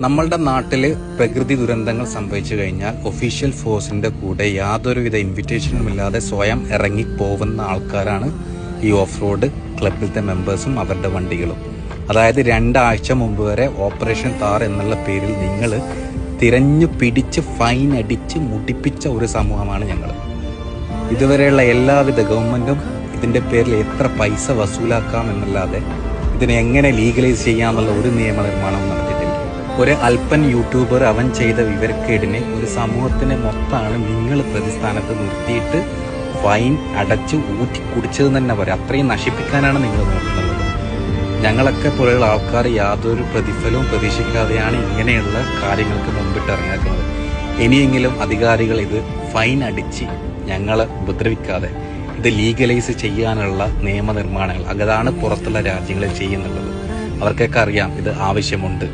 നമ്മളുടെ നാട്ടിൽ പ്രകൃതി ദുരന്തങ്ങൾ സംഭവിച്ചു കഴിഞ്ഞാൽ ഒഫീഷ്യൽ ഫോഴ്സിന്റെ കൂടെ യാതൊരുവിധ ഇൻവിറ്റേഷനും ഇല്ലാതെ സ്വയം ഇറങ്ങിപ്പോകുന്ന ആൾക്കാരാണ് ഈ ഓഫ് റോഡ് ക്ലബിലത്തെ മെമ്പേഴ്സും അവരുടെ വണ്ടികളും. അതായത് 2 ആഴ്ച മുമ്പ് വരെ ഓപ്പറേഷൻ താർ എന്നുള്ള പേരിൽ നിങ്ങൾ തിരഞ്ഞു പിടിച്ച് ഫൈൻ അടിച്ച് മുടിപ്പിച്ച ഒരു സമൂഹമാണ് ഞങ്ങൾ. ഇതുവരെയുള്ള എല്ലാവിധ ഗവൺമെന്റും ഇതിന്റെ പേരിൽ എത്ര പൈസ വസൂലാക്കാം എന്നല്ലാതെ ഇതിനെ എങ്ങനെ ലീഗലൈസ് ചെയ്യാമെന്നുള്ള ഒരു നിയമനിർമ്മാണം നടത്തിയിട്ടില്ല. ഒരു അല്പൻ യൂട്യൂബർ അവൻ ചെയ്ത വിവരക്കേടിനെ ഒരു സമൂഹത്തിനെ മൊത്തമാണ് നിങ്ങൾ പ്രതിസ്ഥാനത്ത് നിർത്തിയിട്ട് ഫൈൻ അടച്ച് ഊറ്റി കുടിച്ചതെന്ന് തന്നെ പറയാം. അത്രയും നശിപ്പിക്കാനാണ് നിങ്ങൾ നോക്കുന്നത്. ഞങ്ങളൊക്കെ പോലെയുള്ള ആൾക്കാർ യാതൊരു പ്രതിഫലവും പ്രതീക്ഷിക്കാതെയാണ് ഇങ്ങനെയുള്ള കാര്യങ്ങൾക്ക് മുമ്പിട്ട് ഇറങ്ങിയിരിക്കുന്നത്. ഇനിയെങ്കിലും അധികാരികൾ ഇത് ഫൈൻ അടിച്ച് ഞങ്ങളെ ഉപദ്രവിക്കാതെ ഇത് ലീഗലൈസ് ചെയ്യാനുള്ള നിയമനിർമ്മാണങ്ങൾ അതാണ് പുറത്തുള്ള രാജ്യങ്ങളിൽ ചെയ്യുന്നുള്ളത്. അവർക്കൊക്കെ അറിയാം ഇത് ആവശ്യമുണ്ട്.